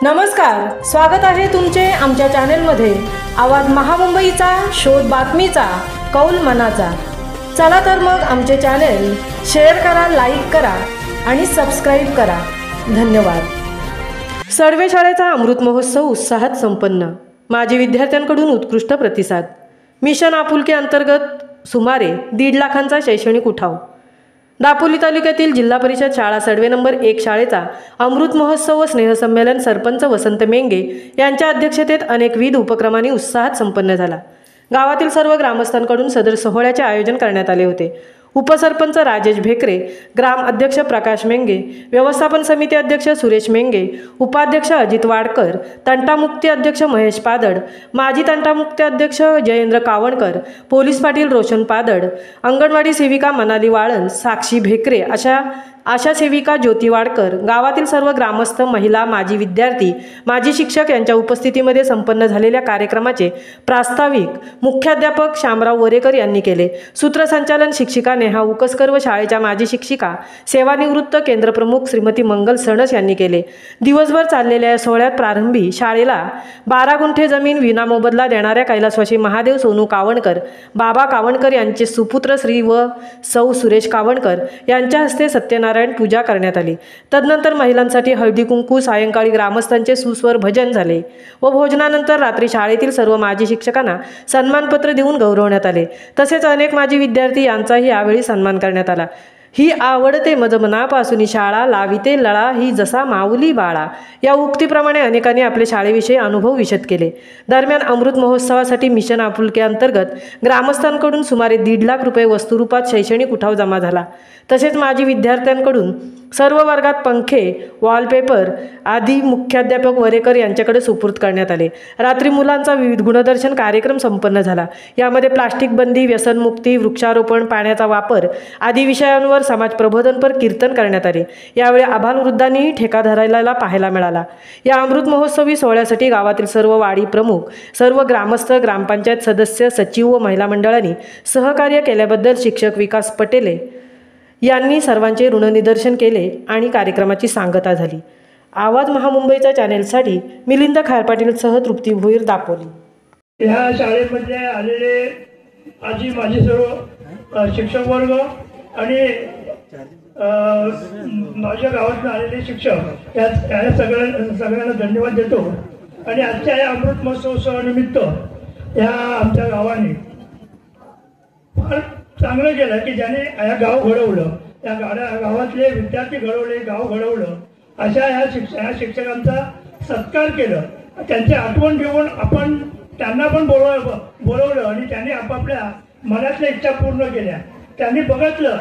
नमस्कार, स्वागत आहे तुमचे आमच्या चॅनेलमध्ये। आवाज महामुंबईचा, शोध बातमीचा, कौल मनाचा। चला तर मग आमचे चॅनेल शेअर करा, लाईक करा आणि सबस्क्राइब करा। धन्यवाद। सर्वे शाळेचा अमृत महोत्सव उत्साहात संपन्न। माजी विद्यार्थ्यांकडून उत्कृष्ट प्रतिसाद। मिशन आपुलकी अंतर्गत सुमारे 1.5 लाखांचा शैक्षणिक उठाव। दापोली तालुक्यातील जिल्हा परिषद शाळा सर्वे नंबर 1 शाळेचा अमृत महोत्सव व स्नेहसंमेलन सरपंच वसंत मेंगे यांच्या अध्यक्षतेत अनेकविध उपक्रमांनी उत्साहात संपन्न झाला। गावातील सर्व ग्रामस्थांकडून सदर सोहळ्याचे आयोजन करण्यात आले होते। उपसरपंच राजेश भेकरे, ग्राम अध्यक्ष प्रकाश मेंगे, व्यवस्थापन समिती अध्यक्ष सुरेश मेंगे, उपाध्यक्ष अजित वाडकर, तंटामुक्ती अध्यक्ष महेश पादड, माजी तंटामुक्ती अध्यक्ष जयेंद्र कावणकर, पोलीस पाटील रोशन पादड, अंगणवाडी सेविका मनाली वाळन, साक्षी भेकरे, आशा सेविका ज्योती वाडकर, गावातील सर्व ग्रामस्थ, महिला, माजी विद्यार्थी, माजी शिक्षक यांच्या उपस्थितीमध्ये संपन्न झालेल्या कार्यक्रमाचे प्रास्ताविक मुख्याध्यापक शामराव वरेकर यांनी केले। सूत्रसंचालन शिक्षिका नेहा उकसकर व शाळेच्या माजी शिक्षिका सेवानिवृत्त केंद्रप्रमुख श्रीमती मंगल सणस यांनी केले। दिवसभर चाललेल्या या सोहळ्यात प्रारंभी शाळेला 12 गुंठे जमीन विनामोबदला देणाऱ्या कैलासवासी महादेव सोनू कावणकर, बाबा कावणकर यांचे सुपुत्र श्री व सौ सुरेश कावणकर यांच्या हस्ते सत्यनारायण पूजा करण्यात आली। तदनंतर महिलांसाठी हळदी कुंकू, सायंकाळी ग्रामस्थांचे सुस्वर भजन झाले व भोजनानंतर रात्री शाळेतील सर्व माजी शिक्षकांना सन्मानपत्र देऊन गौरवण्यात आले। तसेच अनेक माजी विद्यार्थी यांचाही यावेळी सन्मान करण्यात आला। ही आवडते मज मनापासून शाळा, लाविते लळा ही जसा माऊली बाळा या उक्तीप्रमाणे अनेकांनी आपले शाळेविषयी अनुभव विशद केले। दरम्यान अमृत महोत्सवासाठी मिशन आपुलकी अंतर्गत ग्रामस्थांकडून सुमारे 1.5 लाख रुपये वस्तुरूपात शैक्षणिक उठाव जमा झाला। तसेच माजी विद्यार्थ्यांकडून सर्व वर्गात पंखे, वॉलपेपर आदी मुख्याध्यापक वरेकर यांच्याकडे सुपूर्द करण्यात आले। रात्री मुलांचा विविध गुणदर्शन कार्यक्रम संपन्न झाला। यामध्ये प्लास्टिक बंदी, व्यसनमुक्ती, वृक्षारोपण, पाण्याचा वापर आदी विषयांवर समाज प्रबोधनपर कीर्तन करण्यात आले। यावेळी आबालवृद्धांनीही ठेका धरायला पाहायला मिळाला। या अमृत महोत्सवी सोहळ्यासाठी गावातील सर्व वाडी प्रमुख, सर्व ग्रामस्थ, ग्रामपंचायत सदस्य, सचिव व महिला मंडळांनी सहकार्य केल्याबद्दल शिक्षक विकास पटेले यांनी सर्वांचे ऋणनिदर्शन केले आणि कार्यक्रमाची सांगता झाली। आवाज महामुंबईच्या चॅनेलसाठी मिलिंद खारपाटीलसह तृप्ती भोईर, दापोली। या शाळेमध्ये आलेले आजी माजी सर्व शिक्षक वर्ग आणि माझ्या गावातून आलेले शिक्षक या सगळ्यांना धन्यवाद देतो। आणि आजच्या या अमृत महोत्सवानिमित्त या आमच्या गावाने फार चांगलं केलं की ज्याने या गाव घडवलं, या गावातले विद्यार्थी घडवले, गाव घडवलं, अशा या शिक्षकांचा सत्कार केलं। त्यांची आठवण घेऊन आपण त्यांना पण बोलवलं आणि त्यांनी आपापल्या मनातल्या इच्छा पूर्ण केल्या। त्यांनी बघितलं